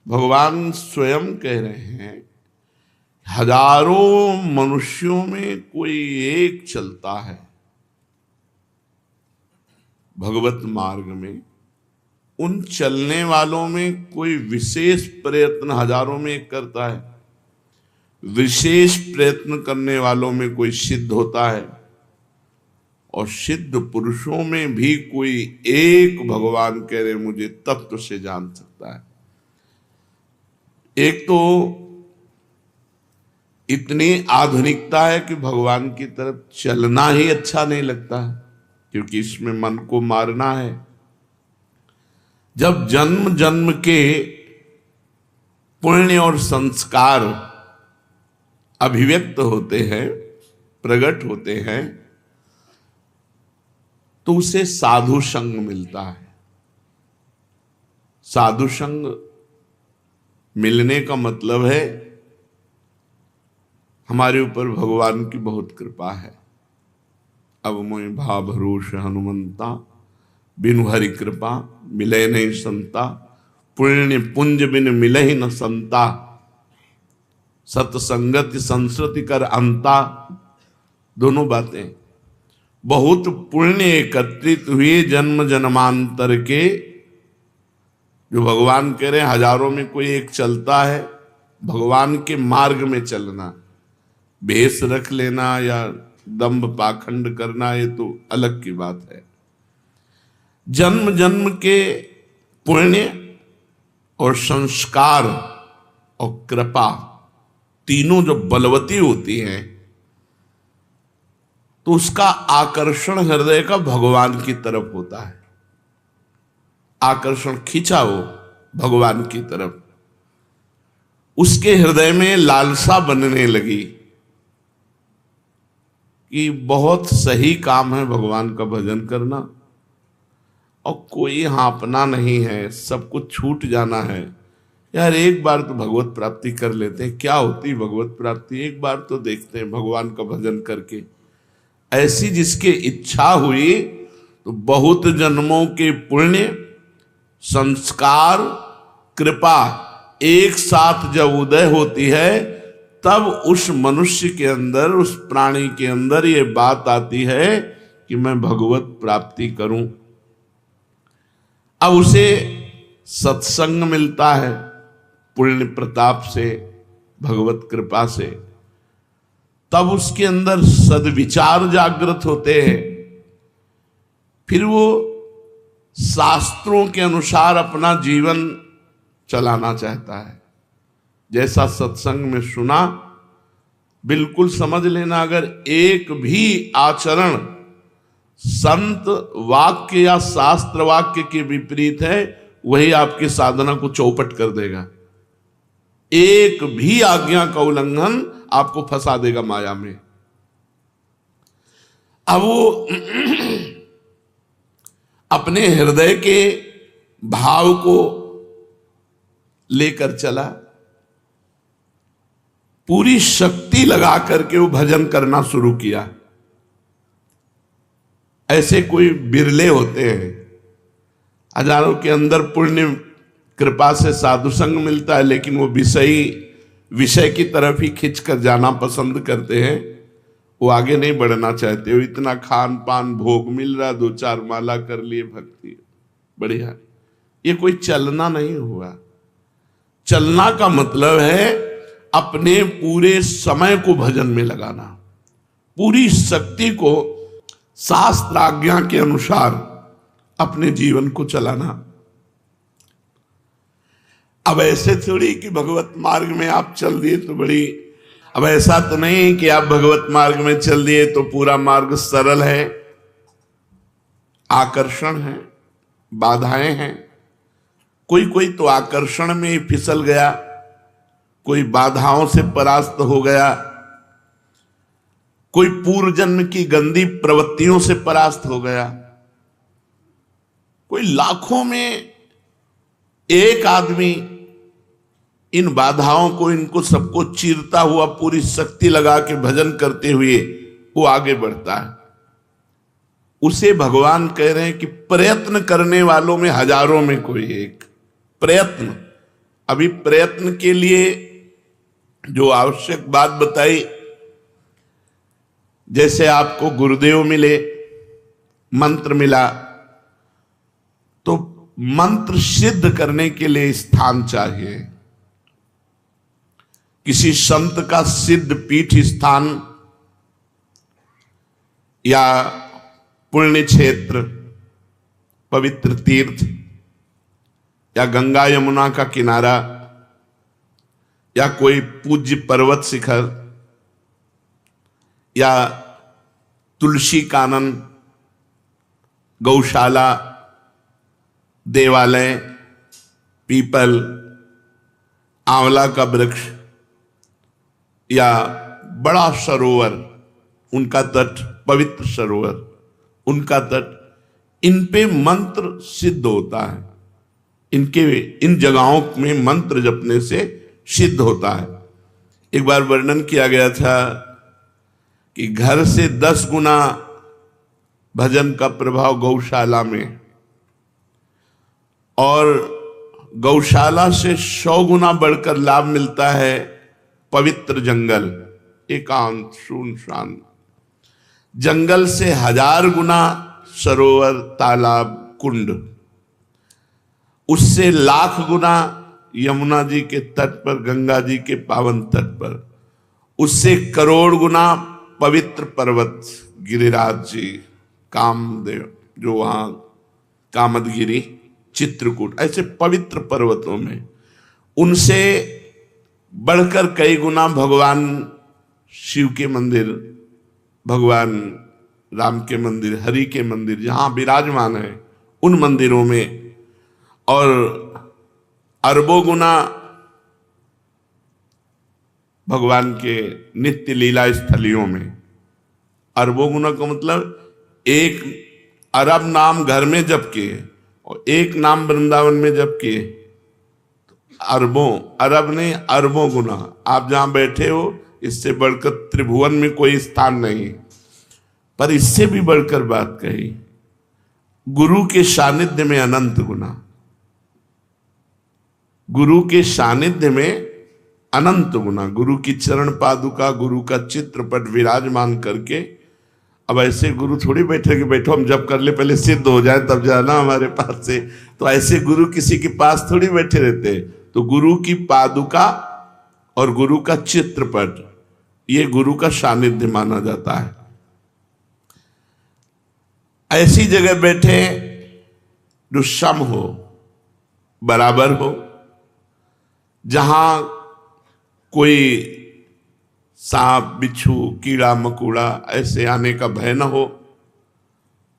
भगवान स्वयं कह रहे हैं, हजारों मनुष्यों में कोई एक चलता है भगवत मार्ग में, उन चलने वालों में कोई विशेष प्रयत्न हजारों में एक करता है, विशेष प्रयत्न करने वालों में कोई सिद्ध होता है, और सिद्ध पुरुषों में भी कोई एक, भगवान कह रहे मुझे तत्व से जान सकता है। एक तो इतनी आधुनिकता है कि भगवान की तरफ चलना ही अच्छा नहीं लगता है, क्योंकि इसमें मन को मारना है। जब जन्म जन्म के पुण्य और संस्कार अभिव्यक्त होते हैं, प्रकट होते हैं, तो उसे साधु संग मिलता है। साधु संग मिलने का मतलब है हमारे ऊपर भगवान की बहुत कृपा है। अब मोहि भा भरोस हनुमंता, बिनु हरि कृपा मिले नहीं संता, पुण्य पुंज बिन मिले ही न संता, सत्संगति संस्कृति कर अंता। दोनों बातें, बहुत पुण्य एकत्रित हुए जन्म जन्मांतर के, जो भगवान कह रहे हैं हजारों में कोई एक चलता है। भगवान के मार्ग में चलना, भेष रख लेना या दंभ पाखंड करना, ये तो अलग की बात है। जन्म जन्म के पुण्य और संस्कार और कृपा तीनों जो बलवती होती हैं, तो उसका आकर्षण हृदय का भगवान की तरफ होता है। आकर्षण खींचा हो भगवान की तरफ, उसके हृदय में लालसा बनने लगी कि बहुत सही काम है भगवान का भजन करना, और कोई हाँपना नहीं है, सब कुछ छूट जाना है। यार एक बार तो भगवत प्राप्ति कर लेते हैं, क्या होती भगवत प्राप्ति, एक बार तो देखते हैं भगवान का भजन करके। ऐसी जिसकी इच्छा हुई तो बहुत जन्मों के पुण्य संस्कार कृपा एक साथ जब उदय होती है, तब उस मनुष्य के अंदर, उस प्राणी के अंदर ये बात आती है कि मैं भगवत प्राप्ति करूं। अब उसे सत्संग मिलता है पुण्य प्रताप से, भगवत कृपा से, तब उसके अंदर सद्विचार जागृत होते हैं। फिर वो शास्त्रों के अनुसार अपना जीवन चलाना चाहता है। जैसा सत्संग में सुना, बिल्कुल समझ लेना, अगर एक भी आचरण संत वाक्य या शास्त्र वाक्य के विपरीत है, वही आपकी साधना को चौपट कर देगा। एक भी आज्ञा का उल्लंघन आपको फंसा देगा माया में। अब वो अपने हृदय के भाव को लेकर चला, पूरी शक्ति लगा करके वो भजन करना शुरू किया। ऐसे कोई बिरले होते हैं, हजारों के अंदर पुण्य कृपा से साधु संग मिलता है, लेकिन वो विषय की तरफ ही खिंच कर जाना पसंद करते हैं। वो आगे नहीं बढ़ना चाहते। वो इतना खान पान भोग मिल रहा, 2-4 माला कर लिए, भक्ति बढ़िया, ये कोई चलना नहीं हुआ। चलना का मतलब है अपने पूरे समय को भजन में लगाना, पूरी शक्ति को शास्त्र आज्ञा के अनुसार अपने जीवन को चलाना। अब ऐसे थोड़ी कि भगवत मार्ग में आप चल दिए तो बड़ी, अब ऐसा तो नहीं कि आप भगवत मार्ग में चल दिए तो पूरा मार्ग सरल है। आकर्षण है, बाधाएं हैं। कोई तो आकर्षण में ही फिसल गया, कोई बाधाओं से परास्त हो गया, कोई पूर्व जन्म की गंदी प्रवृत्तियों से परास्त हो गया, कोई लाखों में एक आदमी इन बाधाओं को, इनको सबको चीरता हुआ पूरी शक्ति लगा के भजन करते हुए वो आगे बढ़ता है। उसे भगवान कह रहे हैं कि प्रयत्न करने वालों में हजारों में कोई एक। प्रयत्न, अभी प्रयत्न के लिए जो आवश्यक बात बताई, जैसे आपको गुरुदेव मिले, मंत्र मिला, तो मंत्र सिद्ध करने के लिए स्थान चाहिए। किसी संत का सिद्ध पीठ स्थान या पुण्य क्षेत्र, पवित्र तीर्थ या गंगा यमुना का किनारा या कोई पूज्य पर्वत शिखर या तुलसी कानन, गौशाला, देवालय, पीपल, आंवला का वृक्ष या बड़ा सरोवर, उनका तट, पवित्र सरोवर, उनका तट, इन पे मंत्र सिद्ध होता है। इन जगहों में मंत्र जपने से सिद्ध होता है। एक बार वर्णन किया गया था कि घर से 10 गुना भजन का प्रभाव गौशाला में, और गौशाला से 100 गुना बढ़कर लाभ मिलता है पवित्र जंगल, एकांत सुनसान। जंगल से 1000 गुना सरोवर, तालाब, कुंड, उससे 1,00,000 गुना यमुना जी के तट पर, गंगा जी के पावन तट पर, उससे 1 करोड़ गुना पवित्र पर्वत, गिरिराज जी, कामदेव जो वहां, कामदगिरी, चित्रकूट, ऐसे पवित्र पर्वतों में, उनसे बढ़कर कई गुना भगवान शिव के मंदिर, भगवान राम के मंदिर, हरि के मंदिर जहां विराजमान है, उन मंदिरों में, और अरबों गुना भगवान के नित्य लीला स्थलियों में। अरबों गुना का मतलब 1 अरब नाम घर में जप के और 1 नाम वृंदावन में जप के, अरबों, अरब ने अरबों गुना। आप जहां बैठे हो, इससे बढ़कर त्रिभुवन में कोई स्थान नहीं। पर इससे भी बढ़कर बात कही, गुरु के सानिध्य में अनंत गुना, गुरु के सानिध्य में अनंत गुना, गुरु की चरण पादुका, गुरु का चित्रपट विराजमान करके। अब ऐसे गुरु थोड़ी बैठे कि बैठो हम जब कर ले, पहले सिद्ध हो जाए तब जाना हमारे पास से, तो ऐसे गुरु किसी के पास थोड़ी बैठे रहते। तो गुरु की पादुका और गुरु का चित्रपट, ये गुरु का सानिध्य माना जाता है। ऐसी जगह बैठे जो सम हो, बराबर हो, जहां कोई सांप, बिच्छू, कीड़ा मकोड़ा ऐसे आने का भय न हो,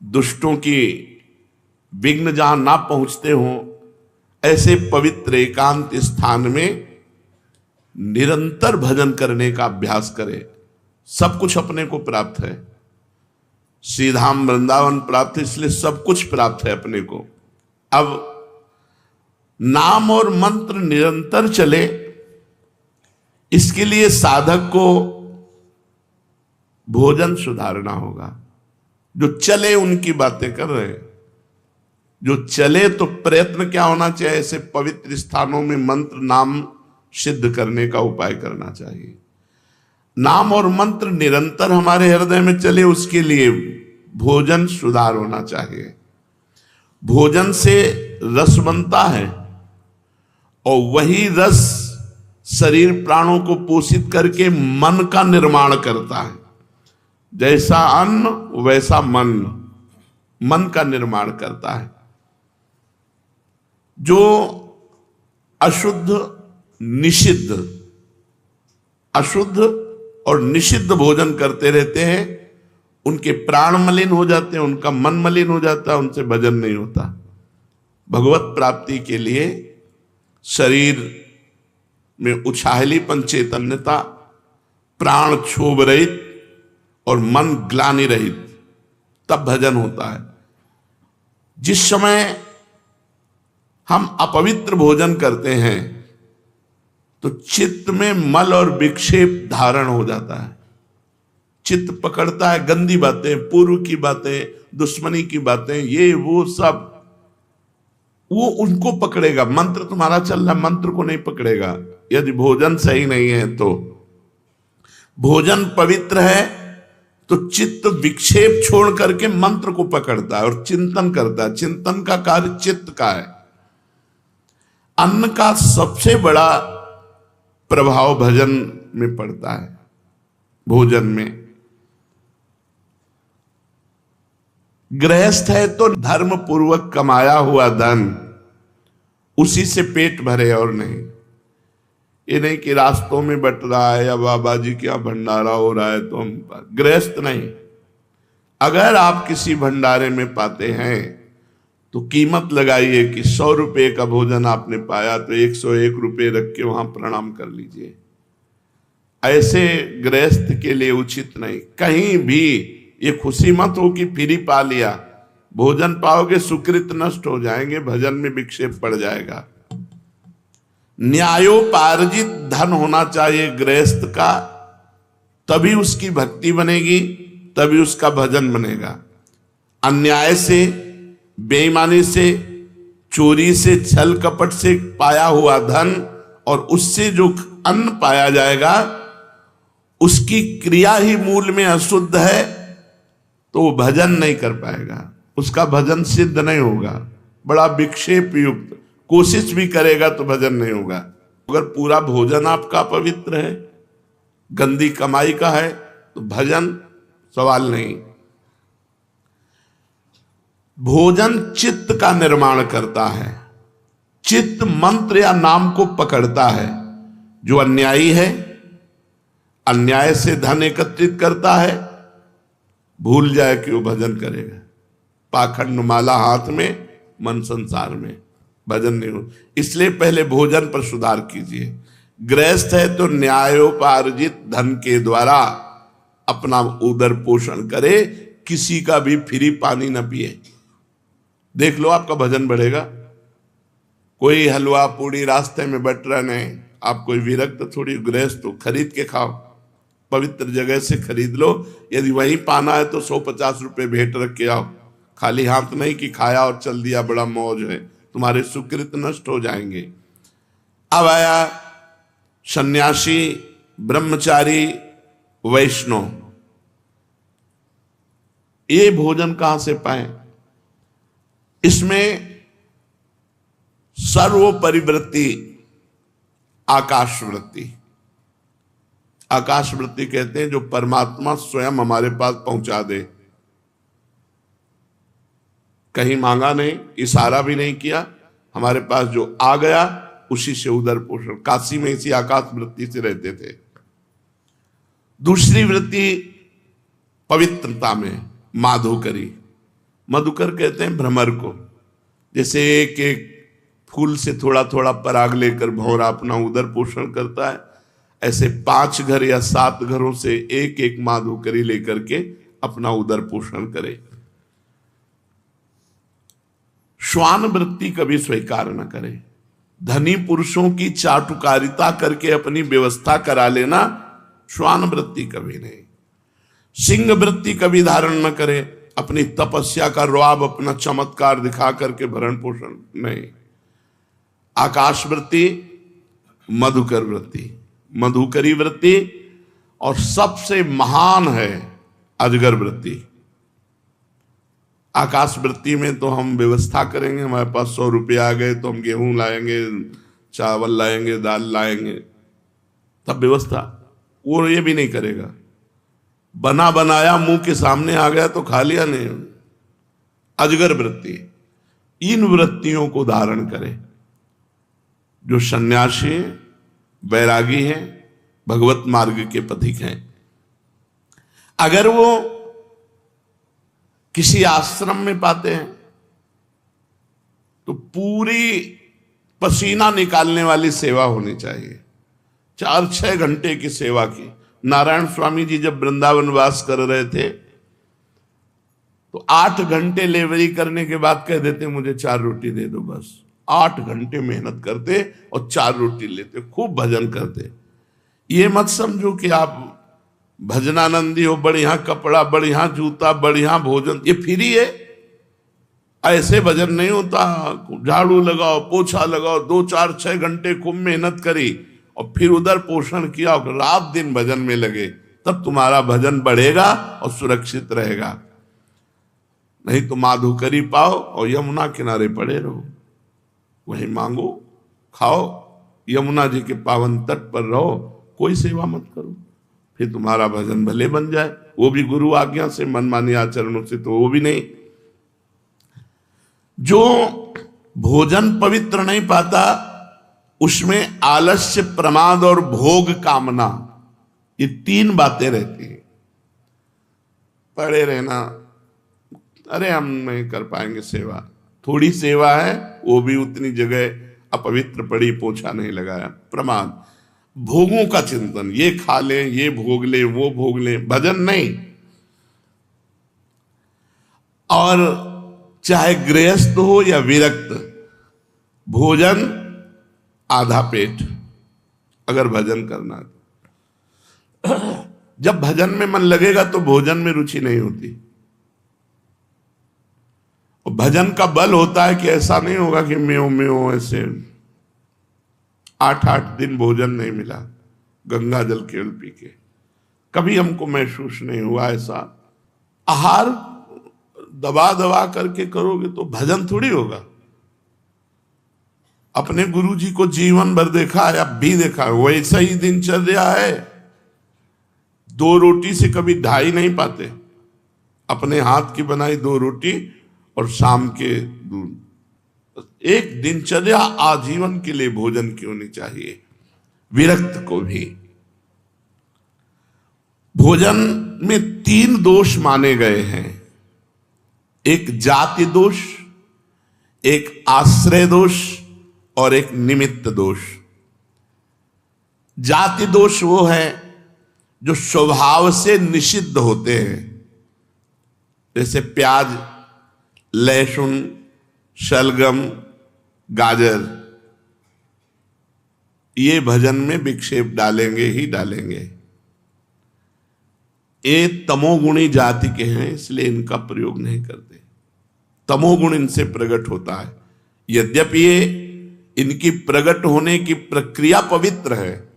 दुष्टों की विघ्न जहां ना पहुंचते हों, ऐसे पवित्र एकांत स्थान में निरंतर भजन करने का अभ्यास करें। सब कुछ अपने को प्राप्त है, श्रीधाम वृंदावन प्राप्त है, इसलिए सब कुछ प्राप्त है अपने को। अब नाम और मंत्र निरंतर चले, इसके लिए साधक को भोजन सुधारना होगा। जो चले उनकी बातें कर रहे हैं, जो चले तो प्रयत्न क्या होना चाहिए, ऐसे पवित्र स्थानों में मंत्र नाम सिद्ध करने का उपाय करना चाहिए। नाम और मंत्र निरंतर हमारे हृदय में चले, उसके लिए भोजन सुधार होना चाहिए। भोजन से रस बनता है और वही रस शरीर प्राणों को पोषित करके मन का निर्माण करता है। जैसा अन्न वैसा मन, मन का निर्माण करता है। जो अशुद्ध, निषिद्ध, अशुद्ध और निषिद्ध भोजन करते रहते हैं, उनके प्राण मलिन हो जाते हैं, उनका मन मलिन हो जाता है, उनसे भजन नहीं होता। भगवत प्राप्ति के लिए शरीर में उछाहलीपन, चैतन्यता, प्राण क्षोभ रहित और मन ग्लानि रहित, तब भजन होता है। जिस समय हम अपवित्र भोजन करते हैं तो चित्त में मल और विक्षेप धारण हो जाता है। चित्त पकड़ता है गंदी बातें, पूर्व की बातें, दुश्मनी की बातें, ये वो सब वो उनको पकड़ेगा। मंत्र तुम्हारा चल रहा, मंत्र को नहीं पकड़ेगा। यदि भोजन सही नहीं है तो, भोजन पवित्र है तो चित्त विक्षेप छोड़ करके मंत्र को पकड़ता है और चिंतन करता है। चिंतन का कार्य चित्त का है। अन्न का सबसे बड़ा प्रभाव भजन में पड़ता है। भोजन में गृहस्थ है तो धर्म पूर्वक कमाया हुआ धन उसी से पेट भरे और नहीं। ये नहीं कि रास्तों में बट रहा है या बाबा जी क्या भंडारा हो रहा है तो हम, गृहस्थ नहीं। अगर आप किसी भंडारे में पाते हैं तो कीमत लगाइए कि 100 रुपये का भोजन आपने पाया तो 101 रुपये रख के वहां प्रणाम कर लीजिए। ऐसे गृहस्थ के लिए उचित नहीं। कहीं भी ये खुशी मत हो कि फ्री पा लिया। भोजन पाओगे सुकृत नष्ट हो जाएंगे, भजन में विक्षेप पड़ जाएगा। न्यायोपार्जित धन होना चाहिए गृहस्थ का, तभी उसकी भक्ति बनेगी, तभी उसका भजन बनेगा। अन्याय से, बेईमानी से, चोरी से, छल कपट से पाया हुआ धन और उससे जो अन्न पाया जाएगा उसकी क्रिया ही मूल में अशुद्ध है तो वो भजन नहीं कर पाएगा, उसका भजन सिद्ध नहीं होगा। बड़ा विक्षेप युक्त कोशिश भी करेगा तो भजन नहीं होगा। अगर पूरा भोजन आपका पवित्र है, गंदी कमाई का है तो भजन सवाल नहीं। भोजन चित्त का निर्माण करता है। चित्त मंत्र या नाम को पकड़ता है। जो अन्यायी है अन्याय से धन एकत्रित करता है, भूल जाए कि वो भजन करेगा। पाखंड माला हाथ में, मन संसार में, भजन नहीं हो। इसलिए पहले भोजन पर सुधार कीजिए। गृहस्थ है तो न्यायोपार्जित धन के द्वारा अपना उदर पोषण करे, किसी का भी फ्री पानी न पिए। देख लो आपका भजन बढ़ेगा। कोई हलवा पूड़ी रास्ते में बट रहा नहीं, आप कोई विरक्त थोड़ी गृहस्थ हो, खरीद के खाओ, पवित्र जगह से खरीद लो। यदि वहीं पाना है तो 150 रुपये भेंट रख के आओ। खाली हाथ नहीं कि खाया और चल दिया, बड़ा मौज है, तुम्हारे सुकृत नष्ट हो जाएंगे। अब आया सन्यासी, ब्रह्मचारी, वैष्णव। ये भोजन कहां से पाए? इसमें सर्वोपरि वृत्ति आकाश वृत्ति। आकाश वृत्ति कहते हैं जो परमात्मा स्वयं हमारे पास पहुंचा दे। कहीं मांगा नहीं, इशारा भी नहीं किया, हमारे पास जो आ गया उसी से उदर पोषण। काशी में इसी आकाश वृत्ति से रहते थे। दूसरी वृत्ति पवित्रता में माधुकरी। मधुकर कहते हैं भ्रमर को। जैसे एक एक फूल से थोड़ा थोड़ा पराग लेकर भौरा अपना उदर पोषण करता है, ऐसे 5 घर या 7 घरों से एक एक माधुकरी लेकर के अपना उदर पोषण करे। श्वान वृत्ति कभी स्वीकार न करे। धनी पुरुषों की चाटुकारिता करके अपनी व्यवस्था करा लेना, श्वान वृत्ति कभी नहीं। सिंह वृत्ति कभी धारण न करे। अपनी तपस्या का रुआब, अपना चमत्कार दिखा करके भरण पोषण नहीं। आकाश वृत्ति, मधुकर वृत्ति, मधुकरी वृत्ति, और सबसे महान है अजगर वृत्ति। आकाश वृत्ति में तो हम व्यवस्था करेंगे, हमारे पास 100 रुपये आ गए तो हम गेहूं लाएंगे, चावल लाएंगे, दाल लाएंगे, तब व्यवस्था। वो ये भी नहीं करेगा। बना बनाया मुंह के सामने आ गया तो खा लिया नहीं। अजगर वृत्ति। इन वृत्तियों को धारण करे जो सन्यासी, वैरागी हैं, भगवत मार्ग के पथिक हैं। अगर वो किसी आश्रम में पाते हैं तो पूरी पसीना निकालने वाली सेवा होनी चाहिए। 4-6 घंटे की सेवा की। नारायण स्वामी जी जब वृंदावन वास कर रहे थे तो 8 घंटे लेवरी करने के बाद कह देते मुझे 4 रोटी दे दो बस। 8 घंटे मेहनत करते और 4 रोटी लेते, खूब भजन करते। ये मत समझो कि आप भजनानंदी हो, बढ़िया कपड़ा, बढ़िया जूता, बढ़िया भोजन, ये फ्री है। ऐसे भजन नहीं होता। झाड़ू लगाओ, पोछा लगाओ, 2 4 6 घंटे खूब मेहनत करी और फिर उधर पोषण किया और रात दिन भजन में लगे, तब तुम्हारा भजन बढ़ेगा और सुरक्षित रहेगा। नहीं तो माधुकरी पाओ और यमुना किनारे पड़े रहो, वहीं मांगो खाओ, यमुना जी के पावन तट पर रहो, कोई सेवा मत करो, फिर तुम्हारा भजन भले बन जाए, वो भी गुरु आज्ञा से, मनमानी आचरणों से तो वो भी नहीं। जो भोजन पवित्र नहीं पाता उसमें आलस्य, प्रमाद और भोग कामना, ये 3 बातें रहती हैं। पड़े रहना, अरे हम नहीं कर पाएंगे सेवा, थोड़ी सेवा है वो भी उतनी जगह अपवित्र पड़ी, पोछा नहीं लगाया। प्रमाद, भोगों का चिंतन, ये खा ले, ये भोग ले, वो भोग ले, भजन नहीं। और चाहे गृहस्थ हो या विरक्त, भोजन आधा पेट अगर भजन करना है। जब भजन में मन लगेगा तो भोजन में रुचि नहीं होती। और भजन का बल होता है कि ऐसा नहीं होगा कि म्यो म्यो ऐसे 8 दिन भोजन नहीं मिला, गंगा जल केवल पी के, कभी हमको महसूस नहीं हुआ ऐसा। आहार दबा दबा करके करोगे तो भजन थोड़ी होगा। अपने गुरु जी को जीवन भर देखा है, अब भी देखा है, वैसा ही दिनचर्या है। 2 रोटी से कभी 2.5 नहीं पाते, अपने हाथ की बनाई 2 रोटी और शाम के दूध। एक दिनचर्या आजीवन के लिए भोजन की होनी चाहिए। विरक्त को भी भोजन में 3 दोष माने गए हैं, एक जाति दोष, एक आश्रय दोष और एक निमित्त दोष। जाति दोष वो है जो स्वभाव से निषिद्ध होते हैं, जैसे प्याज, लहसुन, शलगम, गाजर, ये भजन में विक्षेप डालेंगे ही डालेंगे। ये तमोगुणी जाति के हैं, इसलिए इनका प्रयोग नहीं करते। तमोगुण इनसे प्रकट होता है। यद्यपि ये इनकी प्रकट होने की प्रक्रिया पवित्र है,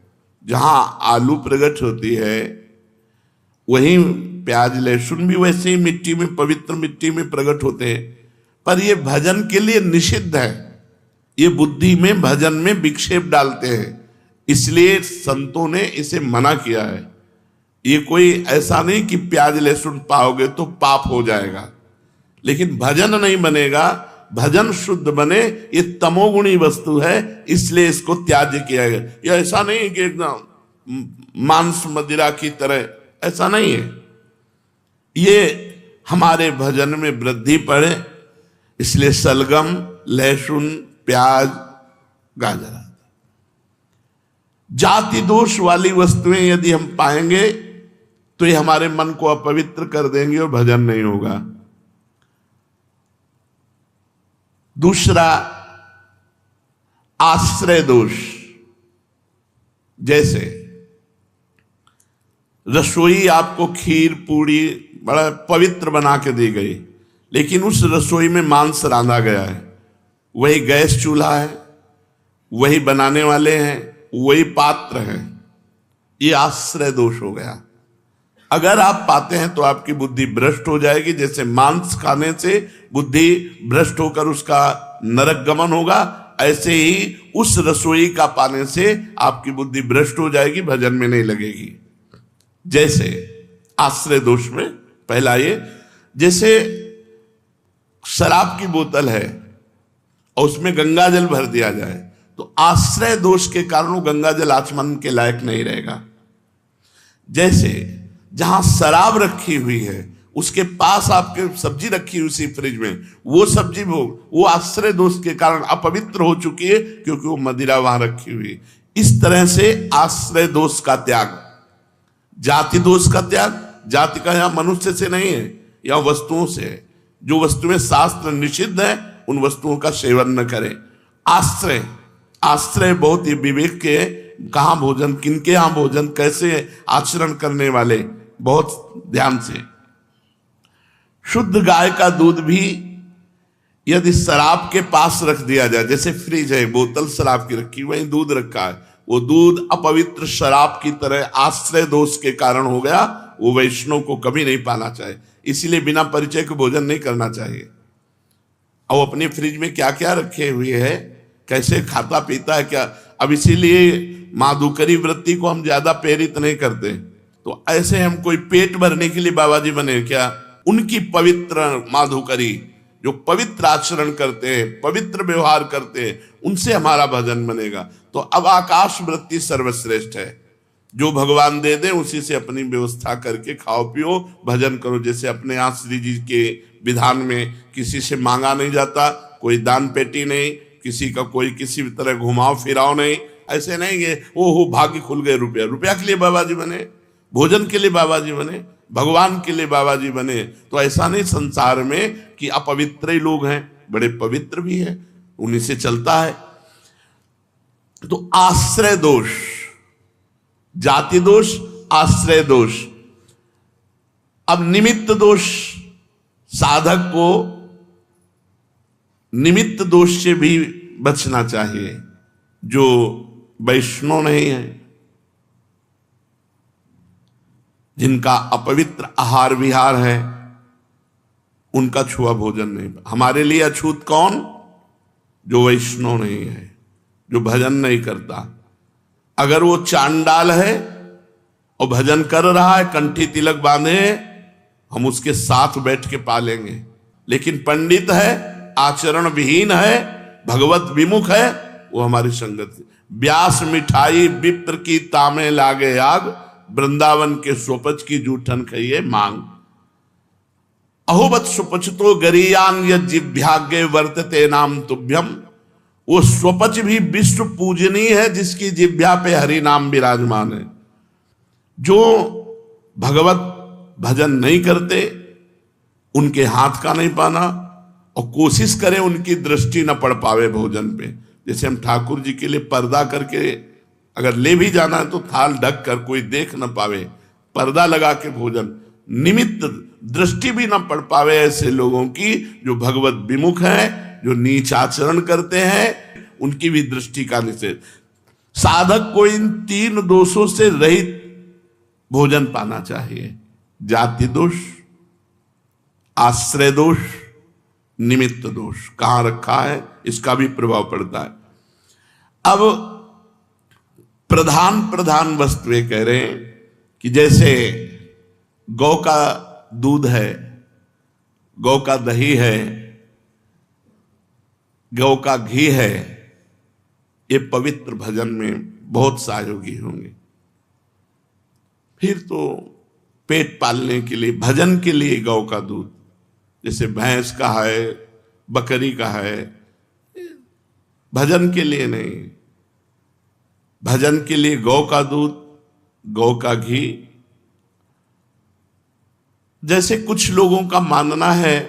जहां आलू प्रकट होती है वहीं प्याज लहसुन भी वैसे ही मिट्टी में, पवित्र मिट्टी में प्रकट होते हैं, पर ये भजन के लिए निषिद्ध है। ये बुद्धि में, भजन में विक्षेप डालते हैं, इसलिए संतों ने इसे मना किया है। ये कोई ऐसा नहीं कि प्याज लहसुन पाओगे तो पाप हो जाएगा, लेकिन भजन नहीं बनेगा। भजन शुद्ध बने, ये तमोगुणी वस्तु है, इसलिए इसको त्याज्य किया गया। ये ऐसा नहीं कि एकदम मांस मदिरा की तरह, ऐसा नहीं है। ये हमारे भजन में वृद्धि पड़े, इसलिए सलगम, लहसुन, प्याज, गाजर। जाति दोष वाली वस्तुएं यदि हम पाएंगे तो ये हमारे मन को अपवित्र कर देंगे और भजन नहीं होगा। दूसरा, आश्रय दोष। जैसे रसोई आपको खीर पूड़ी बड़ा पवित्र बना के दी गई, लेकिन उस रसोई में मांस रांधा गया है, वही गैस चूल्हा है, वही बनाने वाले हैं, वही पात्र है, ये आश्रय दोष हो गया। अगर आप पाते हैं तो आपकी बुद्धि भ्रष्ट हो जाएगी। जैसे मांस खाने से बुद्धि भ्रष्ट होकर उसका नरक गमन होगा, ऐसे ही उस रसोई का पाने से आपकी बुद्धि भ्रष्ट हो जाएगी, भजन में नहीं लगेगी। जैसे आश्रय दोष में पहला ये, जैसे शराब की बोतल है और उसमें गंगा जल भर दिया जाए तो आश्रय दोष के कारण वो गंगा जल आचमन के लायक नहीं रहेगा। जैसे जहां शराब रखी हुई है उसके पास आपके सब्जी रखी हुई उसी फ्रिज में, वो सब्जी वो आश्रय दोष के कारण अपवित्र हो चुकी है, क्योंकि वो मदिरा वहां रखी हुई। इस तरह से आश्रय दोष का त्याग, जाति दोष का त्याग। जाति का यहां मनुष्य से नहीं है, यह वस्तुओं से है। जो वस्तुएं शास्त्र निषिद्ध है उन वस्तुओं का सेवन न करें। आश्रय, आश्रय बहुत ही विवेक के, कहां भोजन, किनके यहां भोजन, कैसे आचरण करने वाले, बहुत ध्यान से। शुद्ध गाय का दूध भी यदि शराब के पास रख दिया जाए, जैसे फ्रिज है, बोतल शराब की रखी, वहीं दूध रखा है, वो दूध अपवित्र शराब की तरह आश्रय दोष के कारण हो गया, वो वैष्णव को कभी नहीं पाना चाहिए। इसीलिए बिना परिचय के भोजन नहीं करना चाहिए। और अपनी फ्रिज में क्या क्या रखे हुए है, कैसे खाता पीता है क्या। अब इसीलिए माधुकरी वृत्ति को हम ज्यादा प्रेरित नहीं करते। तो ऐसे हम कोई पेट भरने के लिए बाबा जी बने क्या? उनकी पवित्र माधुकरी, जो पवित्र आचरण करते हैं, पवित्र व्यवहार करते हैं, उनसे हमारा भजन बनेगा। तो अब आकाश वृत्ति सर्वश्रेष्ठ है, जो भगवान दे दे उसी से अपनी व्यवस्था करके खाओ पियो, भजन करो। जैसे अपने यहाँ श्री जी के विधान में किसी से मांगा नहीं जाता, कोई दान पेटी नहीं, किसी का कोई किसी भी तरह घुमाओ फिराओ नहीं। ऐसे नहीं है ओहो भाग्य खुल गए, रुपया रुपया के लिए बाबा जी बने, भोजन के लिए बाबा जी बने, भगवान के लिए बाबा जी बने। तो ऐसा नहीं संसार में कि अपवित्र ही लोग हैं, बड़े पवित्र भी हैं, उन्हीं से चलता है। तो आश्रय दोष, जाति दोष, आश्रय दोष। अब निमित्त दोष, साधक को निमित्त दोष से भी बचना चाहिए। जो वैष्णव नहीं है, जिनका अपवित्र आहार विहार है, उनका छुआ भोजन नहीं। हमारे लिए अछूत कौन? जो वैष्णव नहीं है, जो भजन नहीं करता। अगर वो चांडाल है और भजन कर रहा है, कंठी तिलक बांधे, हम उसके साथ बैठ के पालेंगे। लेकिन पंडित है, आचरण विहीन है, भगवत विमुख है, वो हमारी संगत। व्यास मिठाई विप्र की तामे लागे आग, वृंदावन के स्वपच की जूठन खाइए मांग। अहोबत सुपच तो गरियान यज्जिभ्याग्य वर्तते नाम तुभ्यम। वो स्वपच भी विश्व पूजनीय है, जिसकी जिभ्या पे हरि नाम विराजमान है। जो भगवत भजन नहीं करते, उनके हाथ का नहीं पाना, और कोशिश करें उनकी दृष्टि न पड़ पावे भोजन पे। जैसे हम ठाकुर जी के लिए पर्दा करके अगर ले भी जाना है तो थाल ढक कर कोई देख न पावे, पर्दा लगा के भोजन, निमित्त दृष्टि भी न पड़ पावे ऐसे लोगों की, जो भगवत विमुख हैं, जो नीच आचरण करते हैं, उनकी भी दृष्टि का निषेध। साधक को इन तीन दोषों से रहित भोजन पाना चाहिए। जाति दोष, आश्रय दोष, निमित्त दोष कहां रखा है, इसका भी प्रभाव पड़ता है। अब प्रधान प्रधान वस्तुएं कह रहे हैं कि जैसे गौ का दूध है, गौ का दही है, गौ का घी है, ये पवित्र भजन में बहुत सहयोगी होंगे। फिर तो पेट पालने के लिए, भजन के लिए गौ का दूध, जैसे भैंस का है, बकरी का है, भजन के लिए नहीं। भजन के लिए गौ का दूध, गौ का घी। जैसे कुछ लोगों का मानना है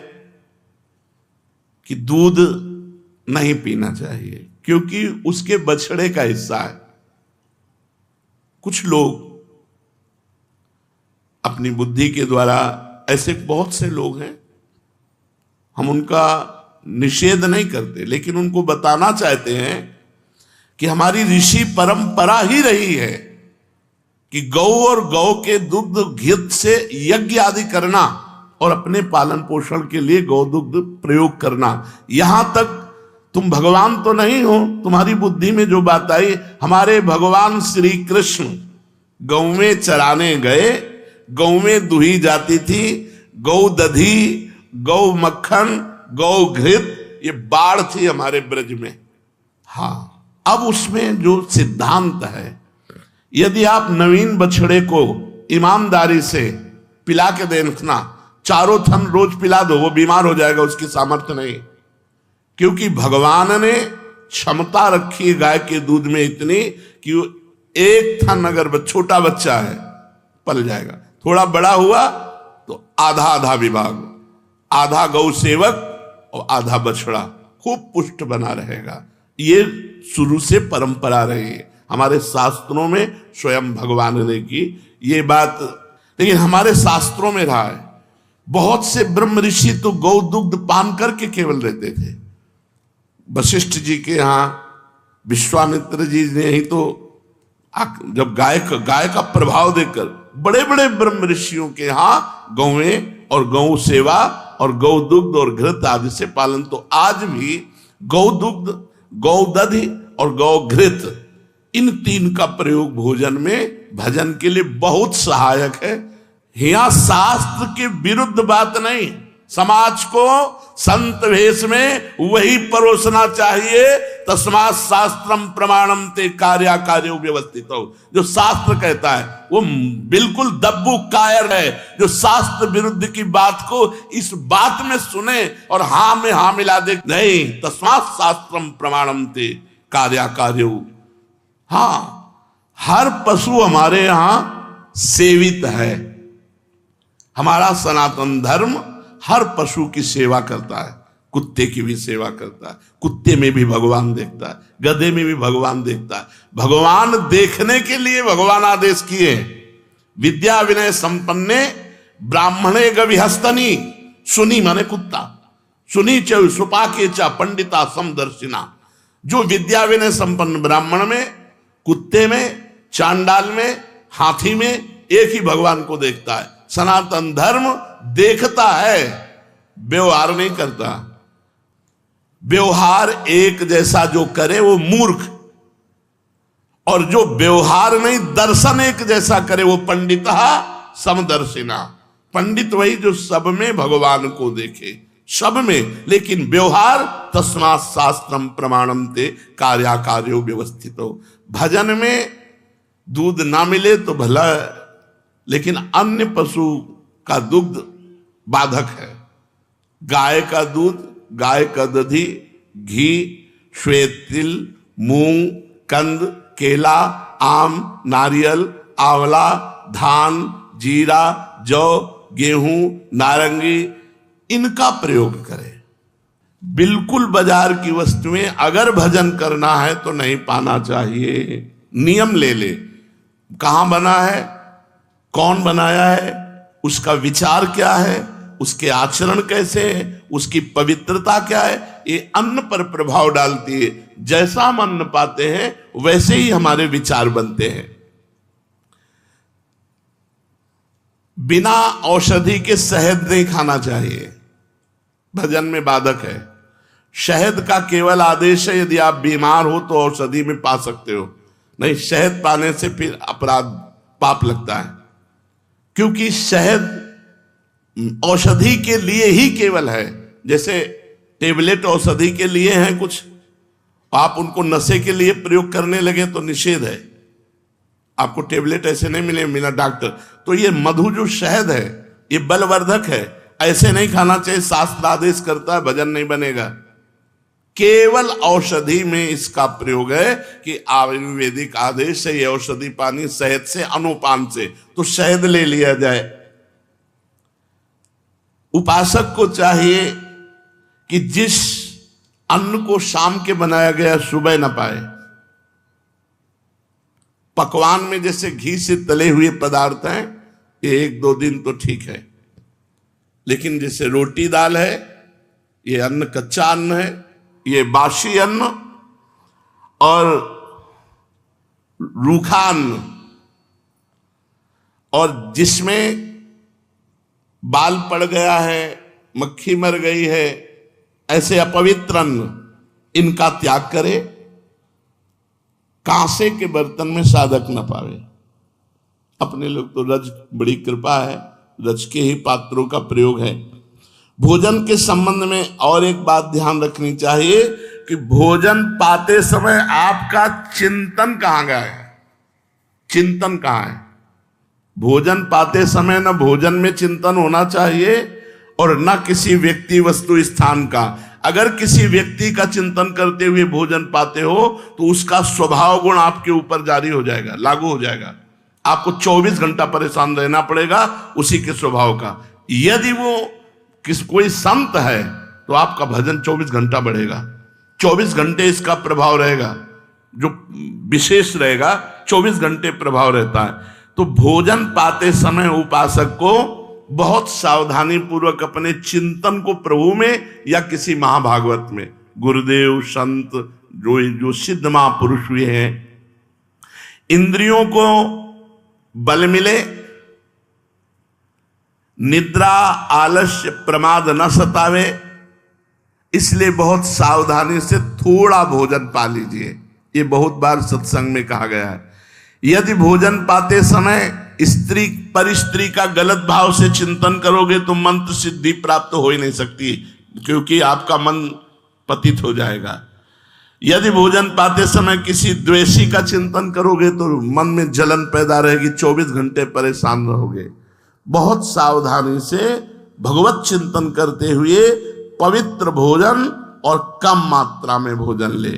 कि दूध नहीं पीना चाहिए क्योंकि उसके बछड़े का हिस्सा है। कुछ लोग अपनी बुद्धि के द्वारा, ऐसे बहुत से लोग हैं, हम उनका निषेध नहीं करते, लेकिन उनको बताना चाहते हैं कि हमारी ऋषि परंपरा ही रही है कि गौ और गौ के दुग्ध घी से यज्ञ आदि करना और अपने पालन पोषण के लिए गौ दुग्ध प्रयोग करना। यहां तक तुम भगवान तो नहीं हो, तुम्हारी बुद्धि में जो बात आई, हमारे भगवान श्री कृष्ण गौ में चराने गए, गौ में दुही जाती थी, गौ दधी, गौ मक्खन, गौ घृत, ये बाढ़ थी हमारे ब्रज में। हाँ, अब उसमें जो सिद्धांत है, यदि आप नवीन बछड़े को ईमानदारी से पिला के देखना, चारों थन रोज पिला दो, वो बीमार हो जाएगा, उसकी सामर्थ्य नहीं। क्योंकि भगवान ने क्षमता रखी है गाय के दूध में इतनी कि वो एक थन, अगर छोटा बच्चा है पल जाएगा, थोड़ा बड़ा हुआ तो आधा आधा विभाग, आधा गौ सेवक और आधा बछड़ा, खूब पुष्ट बना रहेगा। ये शुरू से परंपरा रही है हमारे शास्त्रों में, स्वयं भगवान ने की ये बात। लेकिन हमारे शास्त्रों में रहा है बहुत से ब्रह्म ऋषि तो गौ दुग्ध पान करके केवल रहते थे। वशिष्ठ जी के यहाँ विश्वामित्र जी ने ही तो जब गाय का प्रभाव देखकर बड़े बड़े ब्रह्म ऋषियों के यहाँ गौएं और गौ सेवा और गौ दुग्ध और घृत आदि से पालन। तो आज भी गौ दुग्ध, गौ दधि और गौ घृत, इन तीन का प्रयोग भोजन में भजन के लिए बहुत सहायक है। यहाँ शास्त्र के विरुद्ध बात नहीं, समाज को संत वेश में वही परोसना चाहिए। तस्मात् शास्त्रम प्रमाणम ते कार्या कार्यो व्यवस्थित हो। जो शास्त्र कहता है वो बिल्कुल दब्बू कायर है, जो शास्त्र विरुद्ध की बात को इस बात में सुने और हाँ में हाँ मिला दे। नहीं, तस्मात् शास्त्रम प्रमाणम ते कार्या कार्यो। हाँ, हर पशु हमारे यहां सेवित है। हमारा सनातन धर्म हर पशु की सेवा करता है, कुत्ते की भी सेवा करता है। कुत्ते में भी भगवान देखता है, गधे में भी भगवान देखता है। भगवान देखने के लिए भगवान आदेश किए, विद्या विनय संपन्ने ब्राह्मणे गविहस्तनी। सुनी माने कुत्ता, सुनी च सुपाके च पंडिता समदर्शिना। जो विद्या विनय संपन्न ब्राह्मण में, कुत्ते में, चांडाल में, हाथी में एक ही भगवान को देखता है। सनातन धर्म देखता है, व्यवहार नहीं करता। व्यवहार एक जैसा जो करे वो मूर्ख, और जो व्यवहार नहीं दर्शन एक जैसा करे वो पंडिता समदर्शिना। पंडित वही जो सब में भगवान को देखे, सब में, लेकिन व्यवहार तस्मात् शास्त्रम प्रमाणम ते कार्या कार्यो व्यवस्थित हो। भजन में दूध ना मिले तो भला, लेकिन अन्य पशु का दुग्ध बाधक है। गाय का दूध, गाय का दधी, घी, श्वेत तिल, मूंग, कंद, केला, आम, नारियल, आंवला, धान, जीरा, जौ, गेहूं, नारंगी, इनका प्रयोग करें। बिल्कुल बाजार की वस्तुएं अगर भजन करना है तो नहीं पाना चाहिए। नियम ले ले, कहां बना है, कौन बनाया है, उसका विचार क्या है, उसके आचरण कैसे है, उसकी पवित्रता क्या है, ये अन्न पर प्रभाव डालती है। जैसा हम अन्न पाते हैं वैसे ही हमारे विचार बनते हैं। बिना औषधि के शहद नहीं खाना चाहिए, भजन में बाधक है। शहद का केवल आदेश है यदि आप बीमार हो तो औषधि में पा सकते हो, नहीं शहद पाने से फिर अपराध पाप लगता है। क्योंकि शहद औषधि के लिए ही केवल है। जैसे टेबलेट औषधि के लिए हैं कुछ, आप उनको नशे के लिए प्रयोग करने लगे तो निषेध है। आपको टेबलेट ऐसे नहीं मिले बिना डॉक्टर। तो ये मधु जो शहद है ये बलवर्धक है, ऐसे नहीं खाना चाहिए। शास्त्र आदेश करता है भजन नहीं बनेगा। केवल औषधि में इसका प्रयोग है कि आयुर्वेदिक आदेश है ये औषधि पानी शहद से, अनुपान से, तो शहद ले लिया जाए। उपासक को चाहिए कि जिस अन्न को शाम के बनाया गया सुबह न पाए। पकवान में जैसे घी से तले हुए पदार्थ हैं ये एक दो दिन तो ठीक है, लेकिन जैसे रोटी दाल है ये अन्न कच्चा अन्न है, ये बासी अन्न और रूखा अन्न, और जिसमें बाल पड़ गया है, मक्खी मर गई है, ऐसे अपवित्र अन्न, इनका त्याग करे। कांसे के बर्तन में साधक न पावे। अपने लोग तो रज, बड़ी कृपा है, रज के ही पात्रों का प्रयोग है। भोजन के संबंध में और एक बात ध्यान रखनी चाहिए कि भोजन पाते समय आपका चिंतन कहां गया है, चिंतन कहां है। भोजन पाते समय न भोजन में चिंतन होना चाहिए और न किसी व्यक्ति वस्तु स्थान का। अगर किसी व्यक्ति का चिंतन करते हुए भोजन पाते हो तो उसका स्वभाव गुण आपके ऊपर जारी हो जाएगा, लागू हो जाएगा। आपको 24 घंटा परेशान रहना पड़ेगा उसी के स्वभाव का। यदि वो कोई संत है तो आपका भजन 24 घंटा बढ़ेगा, 24 घंटे इसका प्रभाव रहेगा, जो विशेष रहेगा 24 घंटे प्रभाव रहता है। तो भोजन पाते समय उपासक को बहुत सावधानी पूर्वक अपने चिंतन को प्रभु में या किसी महाभागवत में, गुरुदेव संत जो सिद्ध महापुरुष हुए हैं, इंद्रियों को बल मिले, निद्रा आलस्य प्रमाद न सतावे, इसलिए बहुत सावधानी से थोड़ा भोजन पा लीजिए। ये बहुत बार सत्संग में कहा गया है। यदि भोजन पाते समय स्त्री पर स्त्री का गलत भाव से चिंतन करोगे तो मंत्र सिद्धि प्राप्त हो ही नहीं सकती, क्योंकि आपका मन पतित हो जाएगा। यदि भोजन पाते समय किसी द्वेषी का चिंतन करोगे तो मन में जलन पैदा रहेगी, 24 घंटे परेशान रहोगे। बहुत सावधानी से भगवत चिंतन करते हुए पवित्र भोजन और कम मात्रा में भोजन ले।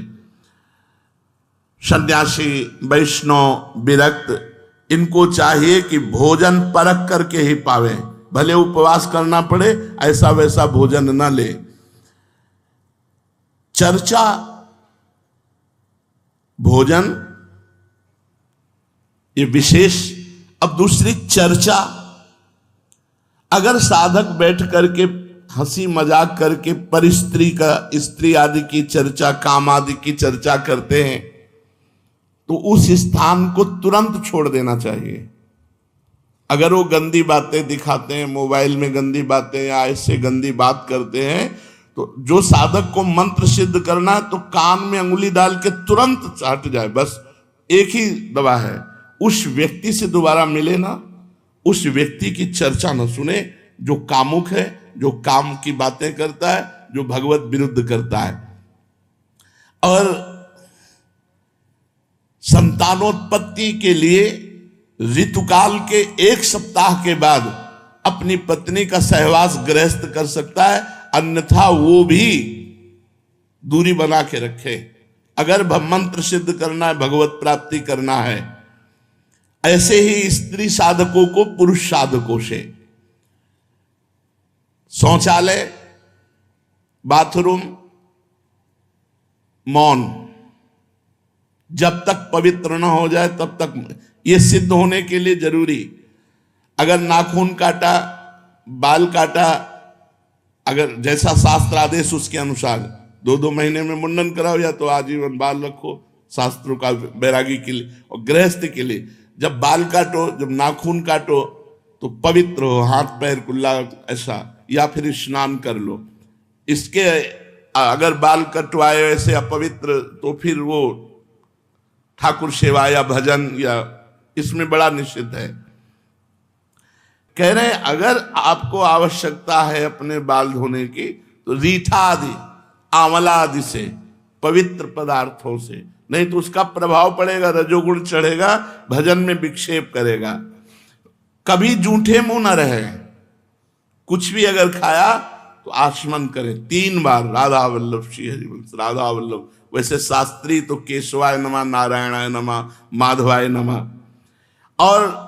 सन्यासी, वैष्णव, विरक्त, इनको चाहिए कि भोजन परख करके ही पावे, भले उपवास करना पड़े, ऐसा वैसा भोजन न ले। चर्चा, भोजन ये विशेष। अब दूसरी चर्चा, अगर साधक बैठ करके हंसी मजाक करके पर स्त्री आदि की चर्चा, काम आदि की चर्चा करते हैं तो उस स्थान को तुरंत छोड़ देना चाहिए। अगर वो गंदी बातें दिखाते हैं, मोबाइल में गंदी बातें या ऐसे गंदी बात करते हैं, तो जो साधक को मंत्र सिद्ध करना है तो कान में अंगुली डाल के तुरंत हट जाए। बस एक ही दवा है, उस व्यक्ति से दोबारा मिले ना, उस व्यक्ति की चर्चा न सुने जो कामुक है, जो काम की बातें करता है, जो भगवत विरुद्ध करता है। और संतानोत्पत्ति के लिए ऋतुकाल के 1 सप्ताह के बाद अपनी पत्नी का सहवास गृहस्थ कर सकता है, अन्यथा वो भी दूरी बना के रखे। अगर मंत्र सिद्ध करना है, भगवत प्राप्ति करना है, ऐसे ही स्त्री साधकों को पुरुष साधकों से शौचालय, बाथरूम, मौन, जब तक पवित्र न हो जाए तब तक, ये सिद्ध होने के लिए जरूरी। अगर नाखून काटा, बाल काटा, अगर जैसा शास्त्र आदेश उसके अनुसार 2-2 महीने में मुंडन कराओ या तो आजीवन बाल रखो, शास्त्रों का बैरागी के लिए। और गृहस्थ के लिए जब बाल काटो, जब नाखून काटो तो पवित्र हो, हाथ पैर कुल्ला ऐसा, या फिर स्नान कर लो। इसके अगर बाल कटवाए ऐसे अपवित्र तो फिर वो ठाकुर सेवा या भजन या इसमें बड़ा निषिद्ध है। कह रहे हैं अगर आपको आवश्यकता है अपने बाल धोने की तो रीठा आदि, आंवला आदि से, पवित्र पदार्थों से, नहीं तो उसका प्रभाव पड़ेगा, रजोगुण चढ़ेगा, भजन में विक्षेप करेगा। कभी जूठे मुंह न रहे, कुछ भी अगर खाया तो आचमन करें 3 बार, राधा वल्लभ श्री हरिवंश, राधा वल्लभ। वैसे शास्त्री तो केशवाय नमः, नारायणाय नमः, माधवाय नमः। और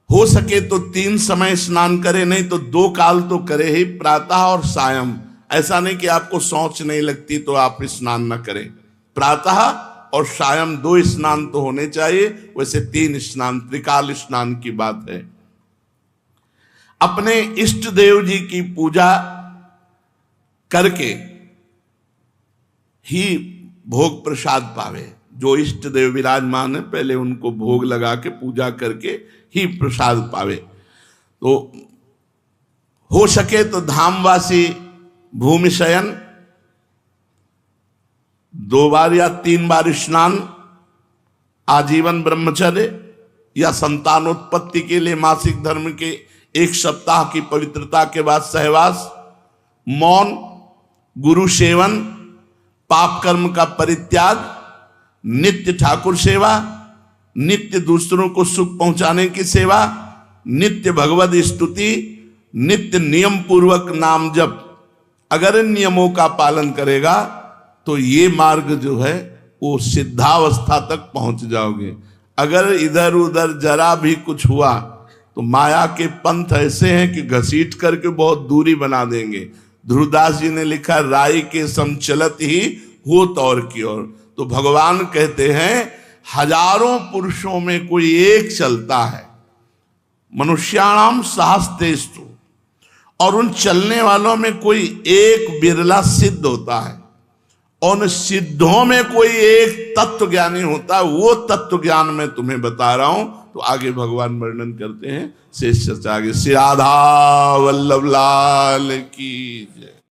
हो सके तो 3 समय स्नान करे, नहीं तो 2 काल तो करे ही, प्रातः और सायं। ऐसा नहीं कि आपको शौच नहीं लगती तो आप स्नान न करें, प्रातः और सायं 2 स्नान तो होने चाहिए। वैसे 3 स्नान, त्रिकाल स्नान की बात है। अपने इष्ट देव जी की पूजा करके ही भोग प्रसाद पावे। जो इष्ट देव विराजमान है पहले उनको भोग लगा के पूजा करके ही प्रसाद पावे। तो हो सके तो धामवासी भूमि शयन, 2 बार या 3 बार स्नान, आजीवन ब्रह्मचर्य या संतानोत्पत्ति के लिए मासिक धर्म के 1 सप्ताह की पवित्रता के बाद सहवास, मौन, गुरु सेवन, पाप कर्म का परित्याग, नित्य ठाकुर सेवा, नित्य दूसरों को सुख पहुंचाने की सेवा, नित्य भगवत स्तुति, नित्य नियम पूर्वक नाम जप। अगर इन नियमों का पालन करेगा तो ये मार्ग जो है वो सिद्धावस्था तक पहुंच जाओगे। अगर इधर उधर जरा भी कुछ हुआ तो माया के पंथ ऐसे हैं कि घसीट करके बहुत दूरी बना देंगे। ध्रुवदास जी ने लिखा, राई के सम चलत ही होत और की ओर। तो भगवान कहते हैं हजारों पुरुषों में कोई एक चलता है, मनुष्याणाम सहस्तेस्तु, और उन चलने वालों में कोई एक बिरला सिद्ध होता है, और उन सिद्धों में कोई एक तत्व ज्ञानी होता है। वो तत्व ज्ञान मैं तुम्हें बता रहा हूं। तो आगे भगवान वर्णन करते हैं शेष चर्चा आगे। श्री राधा वल्लभ लाल की जय।